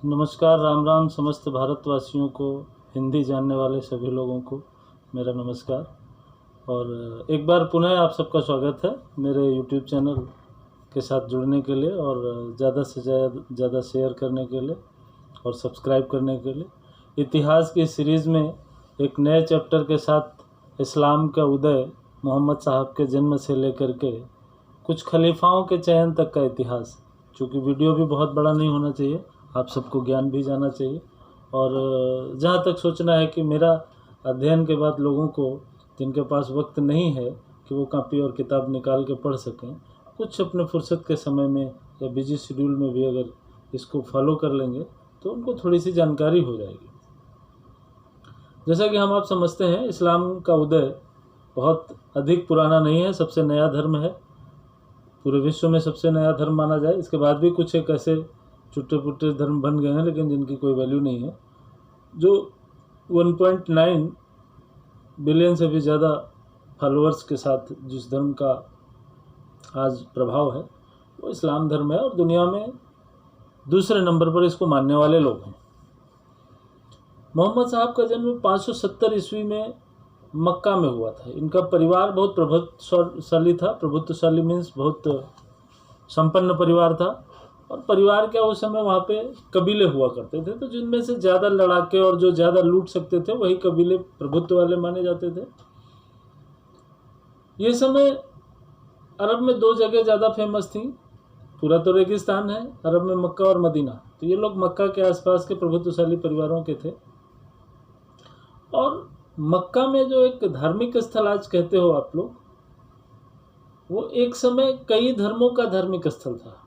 नमस्कार, राम राम समस्त भारतवासियों को, हिंदी जानने वाले सभी लोगों को मेरा नमस्कार। और एक बार पुनः आप सबका स्वागत है मेरे यूट्यूब चैनल के साथ जुड़ने के लिए और ज़्यादा से ज़्यादा शेयर करने के लिए और सब्सक्राइब करने के लिए। इतिहास की सीरीज़ में एक नए चैप्टर के साथ इस्लाम का उदय, मोहम्मद साहब के जन्म से लेकर के कुछ खलीफाओं के चयन तक का इतिहास। चूँकि वीडियो भी बहुत बड़ा नहीं होना चाहिए, आप सबको ज्ञान भी जाना चाहिए। और जहाँ तक सोचना है कि मेरा अध्ययन के बाद लोगों को जिनके पास वक्त नहीं है कि वो कॉपी और किताब निकाल के पढ़ सकें, कुछ अपने फुर्सत के समय में या बिजी शेड्यूल में भी अगर इसको फॉलो कर लेंगे तो उनको थोड़ी सी जानकारी हो जाएगी। जैसा कि हम आप समझते हैं, इस्लाम का उदय बहुत अधिक पुराना नहीं है, सबसे नया धर्म है, पूरे विश्व में सबसे नया धर्म माना जाए। इसके बाद भी कुछ एक ऐसे छुट्टे पुट्टे धर्म बन गए हैं लेकिन जिनकी कोई वैल्यू नहीं है। जो 1.9 बिलियन से भी ज़्यादा फॉलोअर्स के साथ जिस धर्म का आज प्रभाव है वो इस्लाम धर्म है और दुनिया में दूसरे नंबर पर इसको मानने वाले लोग हैं। मोहम्मद साहब का जन्म 570 ईस्वी में मक्का में हुआ था। इनका परिवार बहुत प्रभुत्वशाली था। प्रभुत्वशाली मीन्स बहुत संपन्न परिवार था। और परिवार क्या, उस समय वहाँ पे कबीले हुआ करते थे, तो जिनमें से ज़्यादा लड़ाके और जो ज़्यादा लूट सकते थे वही कबीले प्रभुत्व वाले माने जाते थे। ये समय अरब में दो जगह ज़्यादा फेमस थी। पूरा तो रेगिस्तान है अरब में, मक्का और मदीना। तो ये लोग मक्का के आसपास के प्रभुत्वशाली परिवारों के थे। और मक्का में जो एक धार्मिक स्थल आज कहते हो आप लोग, वो एक समय कई धर्मों का धार्मिक स्थल था।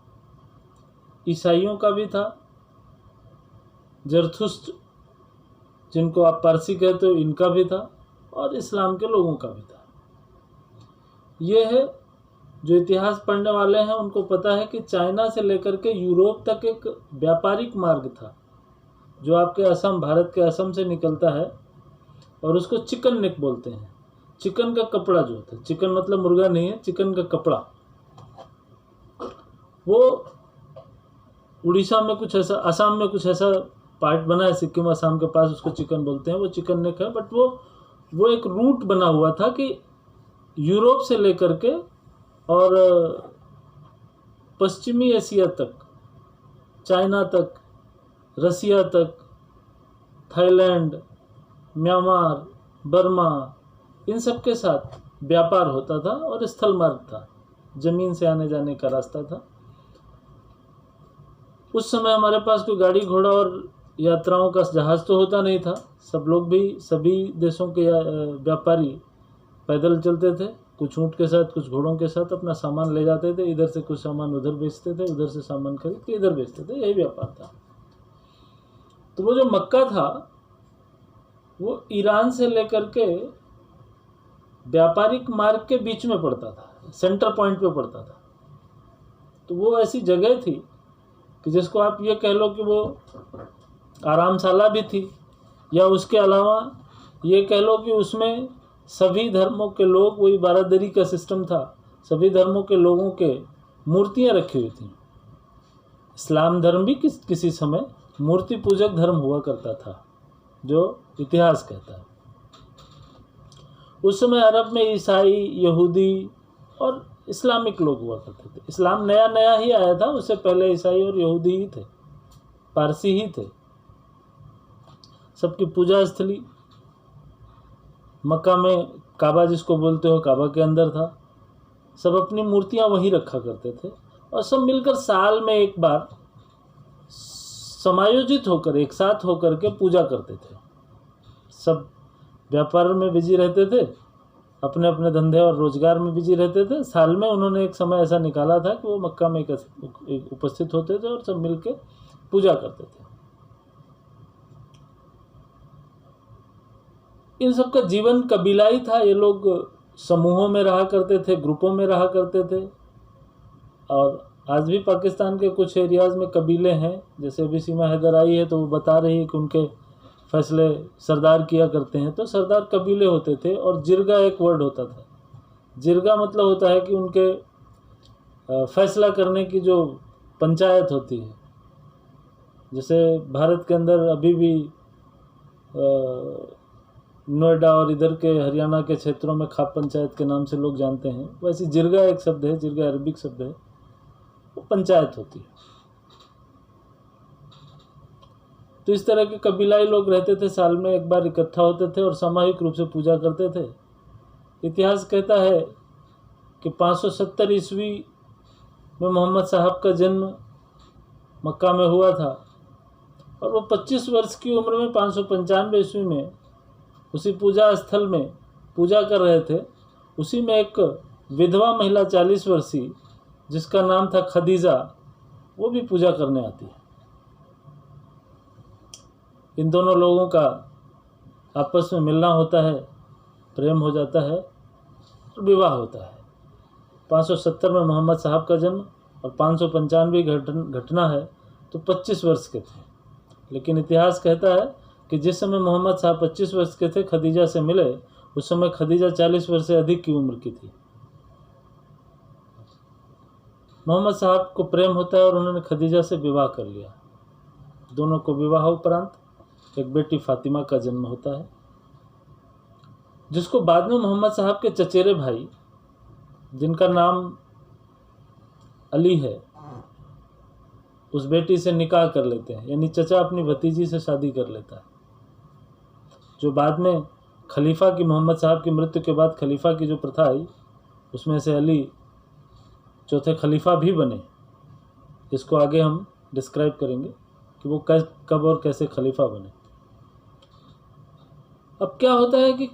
ईसाइयों का भी था, जरथुस्ट जिनको आप पारसी कहते हो इनका भी था, और इस्लाम के लोगों का भी था। ये है, जो इतिहास पढ़ने वाले हैं उनको पता है कि चाइना से लेकर के यूरोप तक एक व्यापारिक मार्ग था जो आपके असम, भारत के असम से निकलता है और उसको चिकन नेक बोलते हैं। चिकन का कपड़ा जो होता है, चिकन मतलब मुर्गा नहीं है, चिकन का कपड़ा, वो उड़ीसा में कुछ ऐसा, असम में कुछ ऐसा पार्ट बना है, सिक्किम असम के पास, उसको चिकन बोलते हैं, वो चिकन नेक है। बट वो एक रूट बना हुआ था कि यूरोप से लेकर के और पश्चिमी एशिया तक, चाइना तक, रसिया तक, थाईलैंड, म्यांमार, बर्मा, इन सब के साथ व्यापार होता था और स्थल मार्ग था, जमीन से आने जाने का रास्ता था। उस समय हमारे पास कोई गाड़ी घोड़ा और यात्राओं का जहाज़ तो होता नहीं था। सब लोग भी, सभी देशों के व्यापारी पैदल चलते थे, कुछ ऊँट के साथ, कुछ घोड़ों के साथ अपना सामान ले जाते थे। इधर से कुछ सामान उधर बेचते थे, उधर से सामान खरीद के इधर बेचते थे, यही व्यापार था। तो वो जो मक्का था वो ईरान से लेकर के व्यापारिक मार्ग के बीच में पड़ता था, सेंटर पॉइंट पे पड़ता था। तो वो ऐसी जगह थी कि जिसको आप ये कह लो कि वो आरामशाला भी थी, या उसके अलावा ये कह लो कि उसमें सभी धर्मों के लोग, वही बारादरी का सिस्टम था, सभी धर्मों के लोगों के मूर्तियाँ रखी हुई थी। इस्लाम धर्म भी किसी समय मूर्ति पूजक धर्म हुआ करता था, जो इतिहास कहता है। उस समय अरब में ईसाई, यहूदी और इस्लामिक लोग हुआ करते थे। इस्लाम नया नया ही आया था, उससे पहले ईसाई और यहूदी ही थे, पारसी ही थे। सबकी पूजा स्थली मक्का में, काबा जिसको बोलते हो, काबा के अंदर था। सब अपनी मूर्तियां वहीं रखा करते थे और सब मिलकर साल में एक बार समायोजित होकर, एक साथ होकर के पूजा करते थे। सब व्यापार में बिजी रहते थे, अपने अपने धंधे और रोजगार में बिजी रहते थे। साल में उन्होंने एक समय ऐसा निकाला था कि वो मक्का में एक उपस्थित होते थे और सब मिलके पूजा करते थे। इन सब का जीवन कबीलाई था। ये लोग समूहों में रहा करते थे, ग्रुपों में रहा करते थे। और आज भी पाकिस्तान के कुछ एरियाज़ में कबीले हैं, जैसे अभी सीमा हैदर आई है तो वो बता रही है कि उनके फैसले सरदार किया करते हैं। तो सरदार कबीले होते थे। और जिरगा एक वर्ड होता था। जिरगा मतलब होता है कि उनके फैसला करने की जो पंचायत होती है, जैसे भारत के अंदर अभी भी नोएडा और इधर के हरियाणा के क्षेत्रों में खाप पंचायत के नाम से लोग जानते हैं, वैसे जिरगा एक शब्द है, जिरगा अरबिक शब्द है, वो पंचायत होती है। तो इस तरह के कबीलाई लोग रहते थे, साल में एक बार इकट्ठा होते थे और सामूहिक रूप से पूजा करते थे। इतिहास कहता है कि 570 ईस्वी में मोहम्मद साहब का जन्म मक्का में हुआ था और वो 25 वर्ष की उम्र में 595 ईस्वी में उसी पूजा स्थल में पूजा कर रहे थे। उसी में एक विधवा महिला 40 वर्षीय जिसका नाम था खदीजा, वो भी पूजा करने आती है। इन दोनों लोगों का आपस में मिलना होता है, प्रेम हो जाता है और विवाह होता है। 570 में मोहम्मद साहब का जन्म और 595 घटना है तो 25 वर्ष के थे। लेकिन इतिहास कहता है कि जिस समय मोहम्मद साहब 25 वर्ष के थे, खदीजा से मिले, उस समय खदीजा 40 वर्ष से अधिक की उम्र की थी। मोहम्मद साहब को प्रेम होता है और उन्होंने खदीजा से विवाह कर लिया। दोनों को विवाह उपरांत एक बेटी फातिमा का जन्म होता है, जिसको बाद में मोहम्मद साहब के चचेरे भाई, जिनका नाम अली है, उस बेटी से निकाह कर लेते हैं। यानी चचा अपनी भतीजी से शादी कर लेता है, जो बाद में खलीफा की, मोहम्मद साहब की मृत्यु के बाद खलीफा की जो प्रथा आई, उसमें से अली चौथे खलीफा भी बने। इसको आगे हम डिस्क्राइब करेंगे कि वो कब और कैसे खलीफा बने। अब क्या होता है कि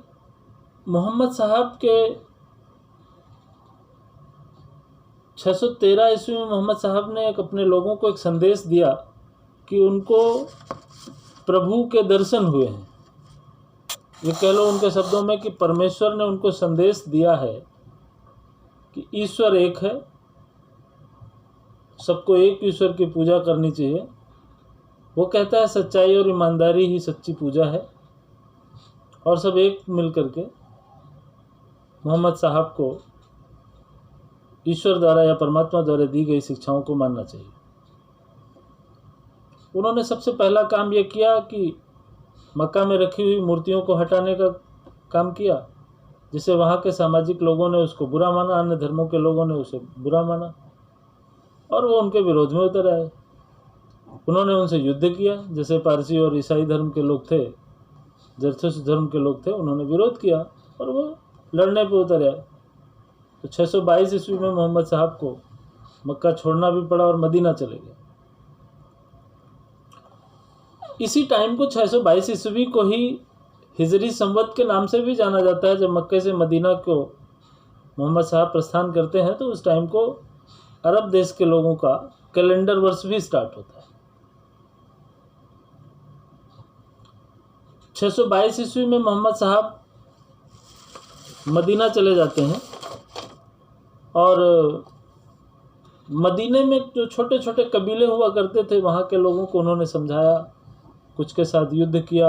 मोहम्मद साहब के 613 ईस्वी में मोहम्मद साहब ने अपने लोगों को एक संदेश दिया कि उनको प्रभु के दर्शन हुए हैं। ये कह लो उनके शब्दों में कि परमेश्वर ने उनको संदेश दिया है कि ईश्वर एक है, सबको एक ईश्वर की पूजा करनी चाहिए। वो कहता है सच्चाई और ईमानदारी ही सच्ची पूजा है, और सब एक मिल करके मोहम्मद साहब को ईश्वर द्वारा या परमात्मा द्वारा दी गई शिक्षाओं को मानना चाहिए। उन्होंने सबसे पहला काम यह किया कि मक्का में रखी हुई मूर्तियों को हटाने का काम किया, जिससे वहाँ के सामाजिक लोगों ने उसको बुरा माना, अन्य धर्मों के लोगों ने उसे बुरा माना और वो उनके विरोध में उतर आए। उन्होंने उनसे युद्ध किया। जैसे पारसी और ईसाई धर्म के लोग थे, जरथुस्त्र धर्म के लोग थे, उन्होंने विरोध किया और वो लड़ने पर उतर आए। तो 622 ईस्वी में मोहम्मद साहब को मक्का छोड़ना भी पड़ा और मदीना चले गए। इसी टाइम को 622 ईस्वी को ही हिजरी संवत के नाम से भी जाना जाता है। जब मक्के से मदीना को मोहम्मद साहब प्रस्थान करते हैं तो उस टाइम को अरब देश के लोगों का कैलेंडर वर्ष भी स्टार्ट होता है। 622 ईस्वी में मोहम्मद साहब मदीना चले जाते हैं और मदीने में जो छोटे छोटे कबीले हुआ करते थे, वहाँ के लोगों को उन्होंने समझाया, कुछ के साथ युद्ध किया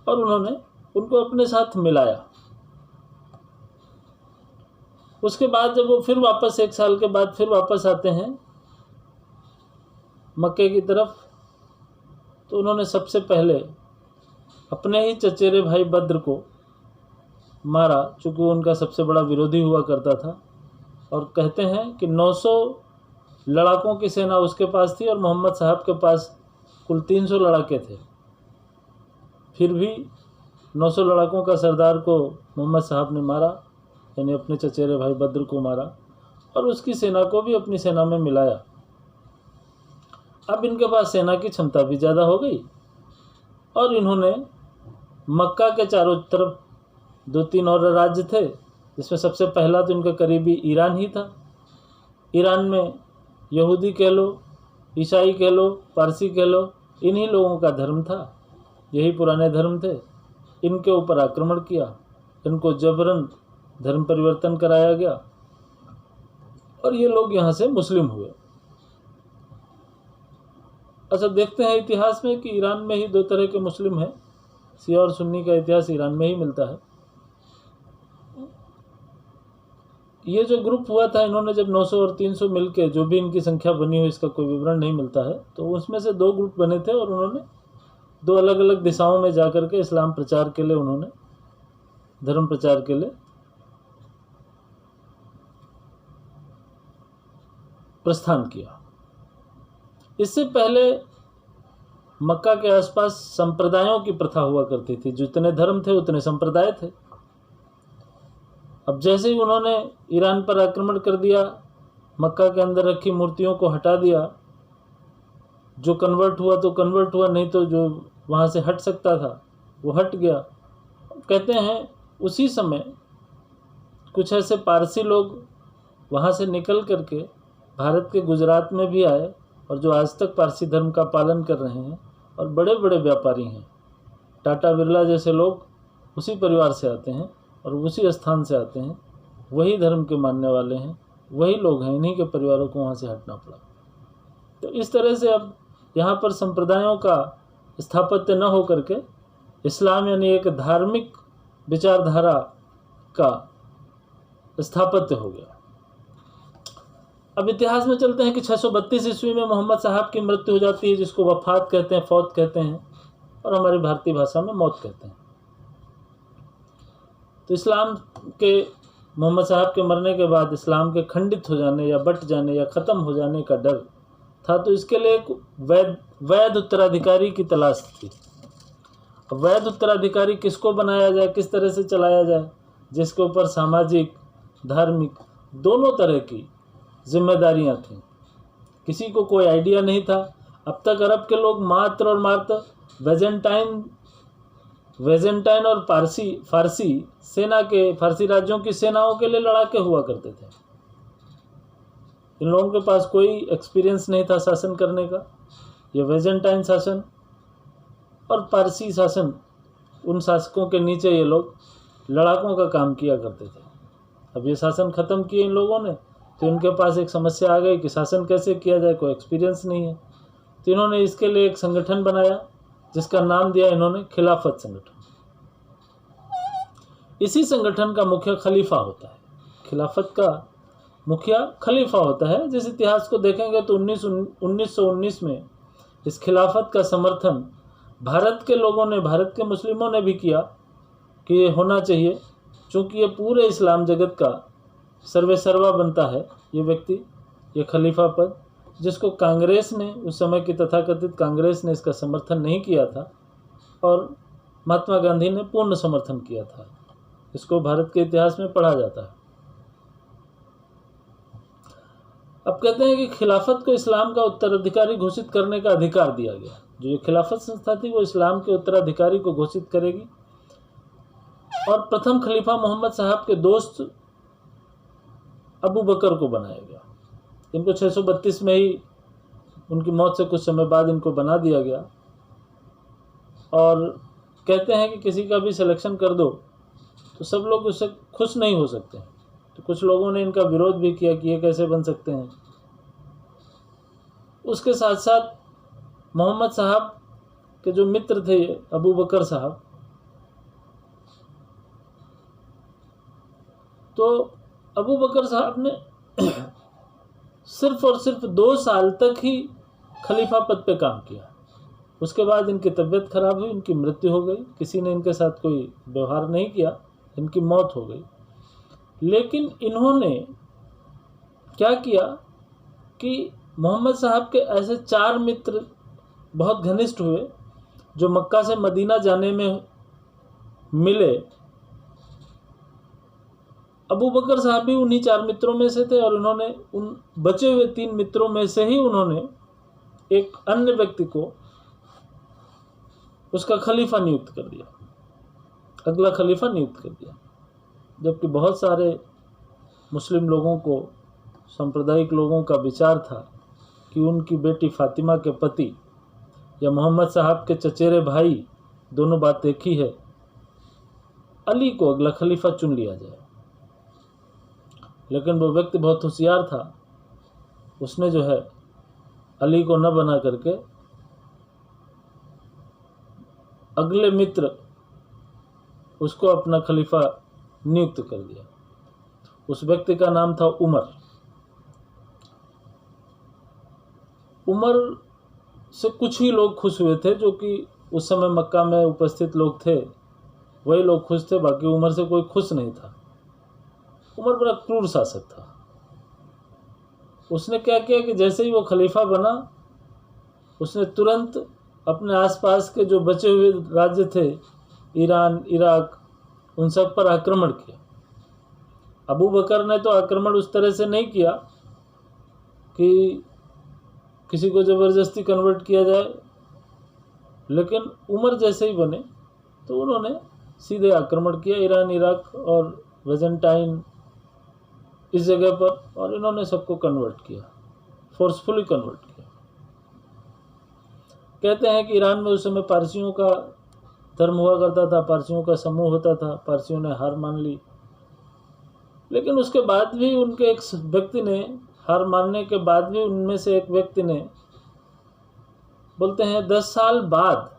और उन्होंने उनको अपने साथ मिलाया। उसके बाद जब वो फिर वापस 1 साल के बाद फिर वापस आते हैं मक्के की तरफ, तो उन्होंने सबसे पहले अपने ही चचेरे भाई बद्र को मारा, चूँकि वो उनका सबसे बड़ा विरोधी हुआ करता था। और कहते हैं कि 900 लड़ाकों की सेना उसके पास थी और मोहम्मद साहब के पास कुल 300 लड़ाके थे। फिर भी 900 लड़ाकों का सरदार को मोहम्मद साहब ने मारा, यानी अपने चचेरे भाई बद्र को मारा और उसकी सेना को भी अपनी सेना में मिलाया। अब इनके पास सेना की क्षमता भी ज़्यादा हो गई और इन्होंने मक्का के चारों तरफ 2-3 और राज्य थे, जिसमें सबसे पहला तो इनका करीबी ईरान ही था। ईरान में यहूदी कह लो, ईसाई कह लो, पारसी कह लो, इन्हीं लोगों का धर्म था, यही पुराने धर्म थे। इनके ऊपर आक्रमण किया, इनको जबरन धर्म परिवर्तन कराया गया और ये लोग यहाँ से मुस्लिम हुए। अच्छा, देखते हैं इतिहास में कि ईरान में ही 2 तरह के मुस्लिम हैं। शिया और सुन्नी का इतिहास ईरान में ही मिलता है। ये जो ग्रुप हुआ था, इन्होंने जब 900 और 300 मिलके, जो भी इनकी संख्या बनी हो इसका कोई विवरण नहीं मिलता है, तो उसमें से 2 ग्रुप बने थे और उन्होंने 2 अलग अलग दिशाओं में जा कर के इस्लाम प्रचार के लिए, उन्होंने धर्म प्रचार के लिए प्रस्थान किया। इससे पहले मक्का के आसपास संप्रदायों की प्रथा हुआ करती थी। जितने धर्म थे उतने संप्रदाय थे। अब जैसे ही उन्होंने ईरान पर आक्रमण कर दिया, मक्का के अंदर रखी मूर्तियों को हटा दिया, जो कन्वर्ट हुआ तो कन्वर्ट हुआ, नहीं तो जो वहाँ से हट सकता था वो हट गया। कहते हैं उसी समय कुछ ऐसे पारसी लोग वहाँ से निकल करके भारत के गुजरात में भी आए, और जो आज तक पारसी धर्म का पालन कर रहे हैं और बड़े बड़े व्यापारी हैं। टाटा बिरला जैसे लोग उसी परिवार से आते हैं और उसी स्थान से आते हैं, वही धर्म के मानने वाले हैं, वही लोग हैं। इन्हीं के परिवारों को वहाँ से हटना पड़ा। तो इस तरह से अब यहाँ पर संप्रदायों का स्थापत्य न हो करके इस्लाम यानी एक धार्मिक विचारधारा का स्थापत्य हो गया। अब इतिहास में चलते हैं कि 632 ईस्वी में मोहम्मद साहब की मृत्यु हो जाती है, जिसको वफात कहते हैं, फौत कहते हैं, और हमारी भारतीय भाषा में मौत कहते हैं। तो इस्लाम के मोहम्मद साहब के मरने के बाद इस्लाम के खंडित हो जाने या बट जाने या ख़त्म हो जाने का डर था, तो इसके लिए एक वैध उत्तराधिकारी की तलाश थी। वैध उत्तराधिकारी किसको बनाया जाए, किस तरह से चलाया जाए, जिसके ऊपर सामाजिक धार्मिक दोनों तरह की जिम्मेदारियां थीं। किसी को कोई आइडिया नहीं था। अब तक अरब के लोग मात्र और मात्र वेजेंटाइन और फारसी सेना के, फारसी राज्यों की सेनाओं के लिए लड़ाके हुआ करते थे। इन लोगों के पास कोई एक्सपीरियंस नहीं था शासन करने का। ये वेजेंटाइन शासन और पारसी शासन, उन शासकों के नीचे ये लोग लड़ाकों का काम किया करते थे। अब ये शासन ख़त्म किए इन लोगों ने, तो इनके पास एक समस्या आ गई कि शासन कैसे किया जाए, कोई एक्सपीरियंस नहीं है। तो इन्होंने इसके लिए एक संगठन बनाया, जिसका नाम दिया इन्होंने खिलाफत संगठन। इसी संगठन का मुखिया खलीफा होता है। खिलाफत का मुखिया खलीफा होता है। जिस इतिहास को देखेंगे तो 1919 में इस खिलाफत का समर्थन भारत के लोगों ने, भारत के मुस्लिमों ने भी किया कि ये होना चाहिए, चूँकि ये पूरे इस्लाम जगत का सर्वेसर्वा बनता है ये व्यक्ति, ये खलीफा पद, जिसको कांग्रेस ने, उस समय की तथाकथित कांग्रेस ने इसका समर्थन नहीं किया था, और महात्मा गांधी ने पूर्ण समर्थन किया था। इसको भारत के इतिहास में पढ़ा जाता है। अब कहते हैं कि खिलाफत को इस्लाम का उत्तराधिकारी घोषित करने का अधिकार दिया गया। जो ये खिलाफत संस्था थी वो इस्लाम के उत्तराधिकारी को घोषित करेगी, और प्रथम खलीफा मोहम्मद साहब के दोस्त अबू बकर को बनाया गया। इनको 632 में ही, उनकी मौत से कुछ समय बाद इनको बना दिया गया। और कहते हैं कि किसी का भी सिलेक्शन कर दो तो सब लोग उससे खुश नहीं हो सकते। तो कुछ लोगों ने इनका विरोध भी किया कि ये कैसे बन सकते हैं। उसके साथ साथ मोहम्मद साहब के जो मित्र थे अबू बकर साहब, तो अबू बकर साहब ने सिर्फ और सिर्फ 2 साल तक ही खलीफा पद पे काम किया। उसके बाद इनकी तबीयत खराब हुई, इनकी मृत्यु हो गई। किसी ने इनके साथ कोई व्यवहार नहीं किया, इनकी मौत हो गई। लेकिन इन्होंने क्या किया कि मोहम्मद साहब के ऐसे 4 मित्र बहुत घनिष्ठ हुए, जो मक्का से मदीना जाने में मिले। अबू बकर साहब भी उन्हीं 4 मित्रों में से थे, और उन्होंने उन बचे हुए 3 मित्रों में से ही उन्होंने एक अन्य व्यक्ति को उसका खलीफा नियुक्त कर दिया, अगला खलीफा नियुक्त कर दिया। जबकि बहुत सारे मुस्लिम लोगों को, सांप्रदायिक लोगों का विचार था कि उनकी बेटी फातिमा के पति या मोहम्मद साहब के चचेरे भाई, दोनों बात एक ही है, अली को अगला खलीफा चुन लिया जाए। लेकिन वो व्यक्ति बहुत होशियार था। उसने जो है अली को न बना करके अगले मित्र उसको अपना खलीफा नियुक्त कर दिया। उस व्यक्ति का नाम था उमर। उमर से कुछ ही लोग खुश हुए थे, जो कि उस समय मक्का में उपस्थित लोग थे, वही लोग खुश थे, बाकी उमर से कोई खुश नहीं था। उमर बड़ा क्रूर शासक था। उसने क्या किया कि जैसे ही वो खलीफा बना, उसने तुरंत अपने आसपास के जो बचे हुए राज्य थे, ईरान, इराक, उन सब पर आक्रमण किया। अबू बकर ने तो आक्रमण उस तरह से नहीं किया कि किसी को ज़बरदस्ती कन्वर्ट किया जाए, लेकिन उमर जैसे ही बने तो उन्होंने सीधे आक्रमण किया ईरान, इराक और वेजेंटाइन, इस जगह पर, और इन्होंने सबको कन्वर्ट किया, फोर्सफुली कन्वर्ट किया। कहते हैं कि ईरान में उस समय पारसियों का धर्म हुआ करता था, पारसियों का समूह होता था। पारसियों ने हार मान ली, लेकिन उसके बाद भी उनके एक व्यक्ति ने, हार मानने के बाद भी उनमें से एक व्यक्ति ने, बोलते हैं 10 साल बाद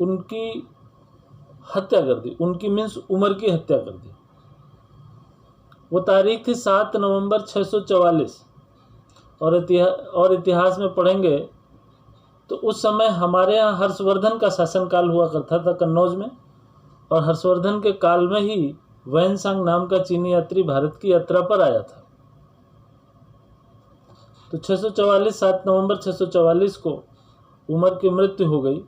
उनकी हत्या कर दी। उनकी मीन्स उमर की हत्या कर दी। वो तारीख थी 7 नवंबर 644। और इतिहास में पढ़ेंगे तो उस समय हमारे यहाँ हर्षवर्धन का शासनकाल हुआ करता था कन्नौज में, और हर्षवर्धन के काल में ही वैनसांग नाम का चीनी यात्री भारत की यात्रा पर आया था। तो 644, 7 नवंबर 644 को उमर की मृत्यु हो गई।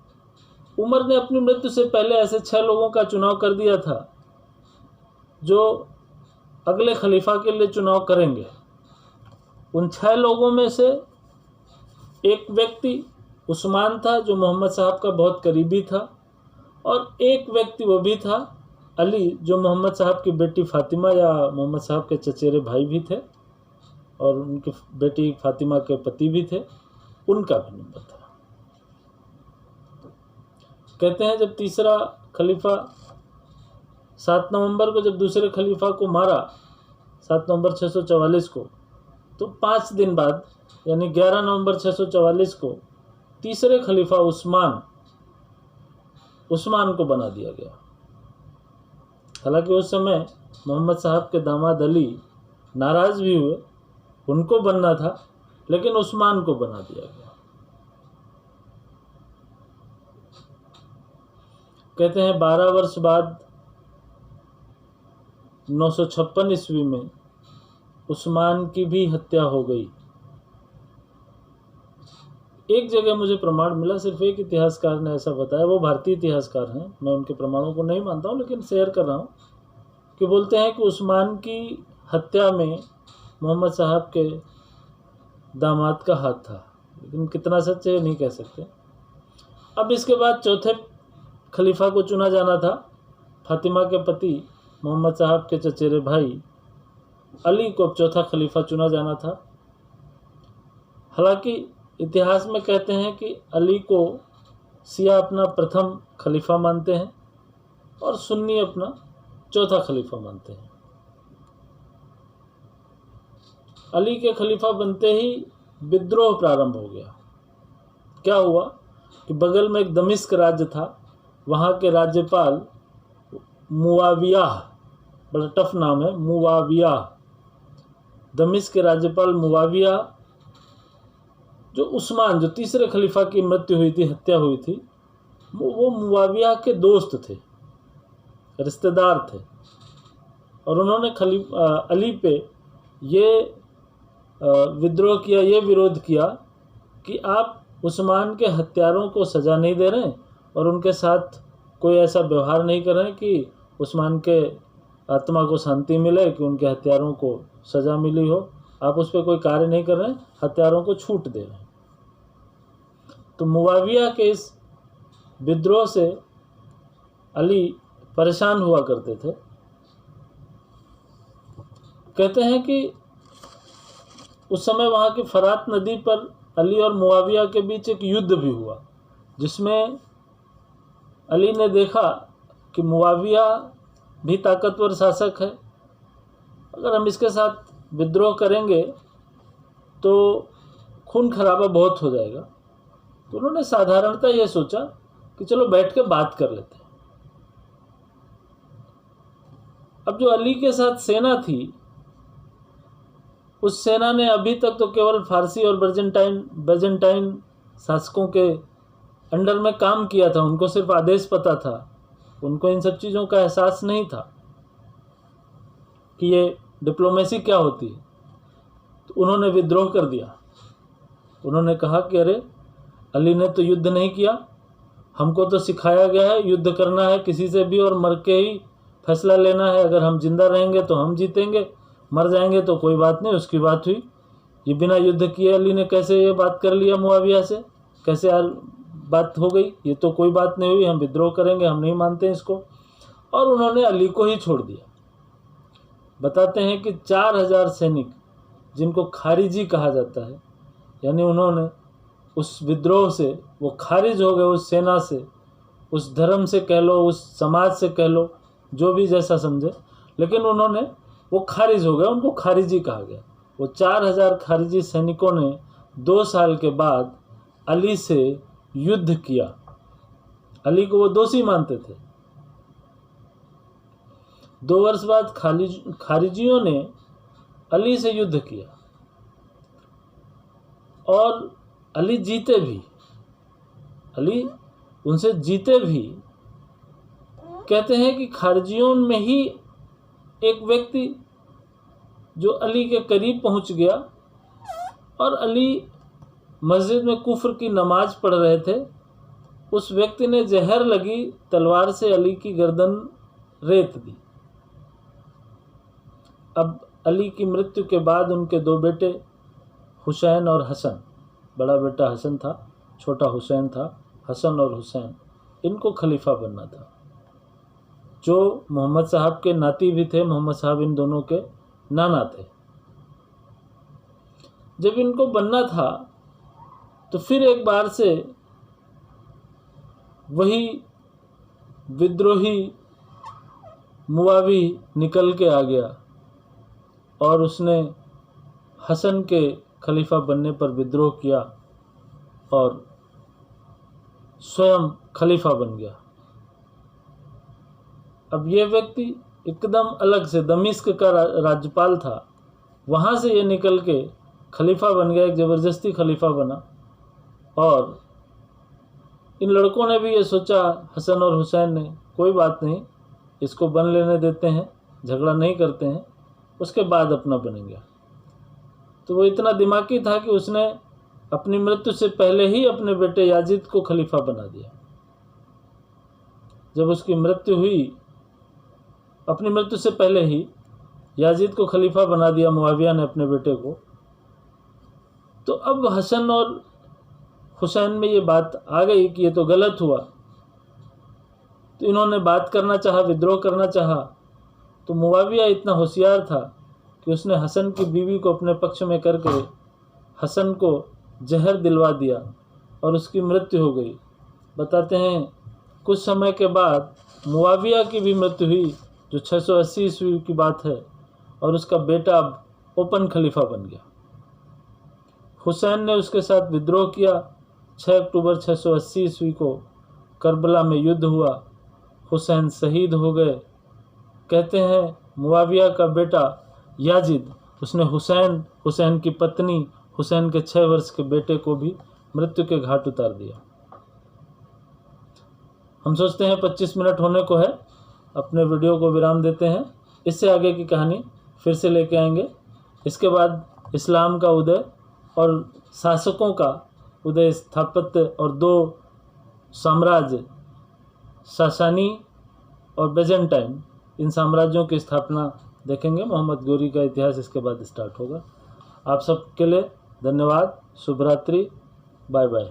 उमर ने अपनी मृत्यु से पहले ऐसे 6 लोगों का चुनाव कर दिया था जो अगले खलीफा के लिए चुनाव करेंगे। उन 6 लोगों में से एक व्यक्ति उस्मान था, जो मोहम्मद साहब का बहुत करीबी था, और एक व्यक्ति वो भी था अली, जो मोहम्मद साहब की बेटी फातिमा या मोहम्मद साहब के चचेरे भाई भी थे, और उनकी बेटी फातिमा के पति भी थे, उनका भी नंबर था। कहते हैं जब तीसरा खलीफा 7 नवंबर को, जब दूसरे खलीफा को मारा 7 नवंबर 644 को, तो 5 दिन बाद यानी 11 नवंबर 644 को तीसरे खलीफा उस्मान को बना दिया गया। हालांकि उस समय मोहम्मद साहब के दामाद अली नाराज़ भी हुए, उनको बनना था, लेकिन उस्मान को बना दिया गया। कहते हैं 12 वर्ष बाद 956 ईस्वी में उस्मान की भी हत्या हो गई। एक जगह मुझे प्रमाण मिला, सिर्फ एक इतिहासकार ने ऐसा बताया, वो भारतीय इतिहासकार हैं, मैं उनके प्रमाणों को नहीं मानता हूँ, लेकिन शेयर कर रहा हूँ, कि बोलते हैं कि उस्मान की हत्या में मोहम्मद साहब के दामाद का हाथ था, लेकिन कितना सच है नहीं कह सकते। अब इसके बाद चौथे खलीफा को चुना जाना था। फातिमा के पति मोहम्मद साहब के चचेरे भाई अली को अब चौथा खलीफा चुना जाना था। हालांकि इतिहास में कहते हैं कि अली को शिया अपना प्रथम खलीफा मानते हैं और सुन्नी अपना चौथा खलीफा मानते हैं। अली के खलीफा बनते ही विद्रोह प्रारंभ हो गया। क्या हुआ कि बगल में एक दमिश्क राज्य था, वहाँ के राज्यपाल मुआविया, बड़ा टफ नाम है, मुआविया, दमिश्क के राज्यपाल मुआविया, जो उस्मान, जो तीसरे खलीफा की मृत्यु हुई थी, हत्या हुई थी, वो मुआविया के दोस्त थे, रिश्तेदार थे, और उन्होंने अली पे ये विद्रोह किया, ये विरोध किया कि आप उस्मान के हत्यारों को सज़ा नहीं दे रहे और उनके साथ कोई ऐसा व्यवहार नहीं कर रहे कि उस्मान के आत्मा को शांति मिले, कि उनके हत्यारों को सज़ा मिली हो। आप उस पर कोई कार्य नहीं कर रहे हैं, हत्यारों को छूट दे रहे हैं। तो मुआविया के इस विद्रोह से अली परेशान हुआ करते थे। कहते हैं कि उस समय वहाँ की फरात नदी पर अली और मुआविया के बीच एक युद्ध भी हुआ, जिसमें अली ने देखा कि मुआविया भी ताकतवर शासक है, अगर हम इसके साथ विद्रोह करेंगे तो खून खराबा बहुत हो जाएगा। तो उन्होंने साधारणतः ये सोचा कि चलो बैठ के बात कर लेते हैं। अब जो अली के साथ सेना थी, उस सेना ने अभी तक तो केवल फारसी और बैजेंटाइन शासकों के अंडर में काम किया था। उनको सिर्फ आदेश पता था, उनको इन सब चीज़ों का एहसास नहीं था कि ये डिप्लोमेसी क्या होती है। तो उन्होंने विद्रोह कर दिया। उन्होंने कहा कि अरे, अली ने तो युद्ध नहीं किया, हमको तो सिखाया गया है युद्ध करना है किसी से भी और मर के ही फैसला लेना है। अगर हम जिंदा रहेंगे तो हम जीतेंगे, मर जाएंगे तो कोई बात नहीं। उसकी बात हुई। ये बिना युद्ध किए अली ने कैसे ये बात कर लिया मुआविया से, कैसे बात हो गई? ये तो कोई बात नहीं हुई, हम विद्रोह करेंगे, हम नहीं मानते इसको। और उन्होंने अली को ही छोड़ दिया। बताते हैं कि 4000 सैनिक, जिनको खारिजी कहा जाता है, यानी उन्होंने उस विद्रोह से वो खारिज हो गए, उस सेना से, उस धर्म से कह लो, उस समाज से कह लो, जो भी जैसा समझे, लेकिन उन्होंने वो खारिज हो गए, उनको खारिजी कहा गया। वो 4000 खारिजी सैनिकों ने 2 साल के बाद अली से युद्ध किया। अली को वो दोषी मानते थे। 2 वर्ष बाद खारिजियों ने अली से युद्ध किया और अली जीते भी। अली उनसे जीते भी। कहते हैं कि खारिजियों में ही एक व्यक्ति जो अली के करीब पहुंच गया और अली मस्जिद में कुफ्र की नमाज पढ़ रहे थे, उस व्यक्ति ने जहर लगी तलवार से अली की गर्दन रेत दी। अब अली की मृत्यु के बाद उनके 2 बेटे हुसैन और हसन, बड़ा बेटा हसन था, छोटा हुसैन था, हसन और हुसैन, इनको खलीफा बनना था, जो मोहम्मद साहब के नाती भी थे। मोहम्मद साहब इन दोनों के नाना थे। जब इनको बनना था तो फिर एक बार से वही विद्रोही मुआवी निकल के आ गया और उसने हसन के खलीफा बनने पर विद्रोह किया और स्वयं खलीफा बन गया। अब ये व्यक्ति एकदम अलग से दमिश्क का राज्यपाल था, वहाँ से ये निकल के खलीफा बन गया, एक ज़बरदस्ती खलीफा बना। और इन लड़कों ने भी ये सोचा, हसन और हुसैन ने, कोई बात नहीं, इसको बन लेने देते हैं, झगड़ा नहीं करते हैं, उसके बाद अपना बनेंगे। तो वो इतना दिमागी था कि उसने अपनी मृत्यु से पहले ही अपने बेटे याजिद को खलीफा बना दिया। जब उसकी मृत्यु हुई, अपनी मृत्यु से पहले ही याजिद को खलीफा बना दिया मुआविया ने अपने बेटे को। तो अब हसन और हुसैन में ये बात आ गई कि ये तो गलत हुआ। तो इन्होंने बात करना चाहा, विद्रोह करना चाहा। तो मुआविया इतना होशियार था कि उसने हसन की बीवी को अपने पक्ष में करके हसन को जहर दिलवा दिया और उसकी मृत्यु हो गई। बताते हैं कुछ समय के बाद मुआविया की भी मृत्यु हुई, जो 680 ईस्वी की बात है, और उसका बेटा अब ओपन खलीफा बन गया। हुसैन ने उसके साथ विद्रोह किया। 6 अक्टूबर 680 ईस्वी को करबला में युद्ध हुआ। हुसैन शहीद हो गए। कहते हैं मुआविया का बेटा याजिद, उसने हुसैन की पत्नी, हुसैन के 6 वर्ष के बेटे को भी मृत्यु के घाट उतार दिया। हम सोचते हैं 25 मिनट होने को है, अपने वीडियो को विराम देते हैं। इससे आगे की कहानी फिर से लेके आएंगे। इसके बाद इस्लाम का उदय और शासकों का उदय, स्थापत्य और 2 साम्राज्य, सासानी और बैजेंटाइन, इन साम्राज्यों की स्थापना देखेंगे। मोहम्मद गोरी का इतिहास इसके बाद स्टार्ट होगा। आप सबके लिए धन्यवाद। शुभ रात्रि। Bye bye.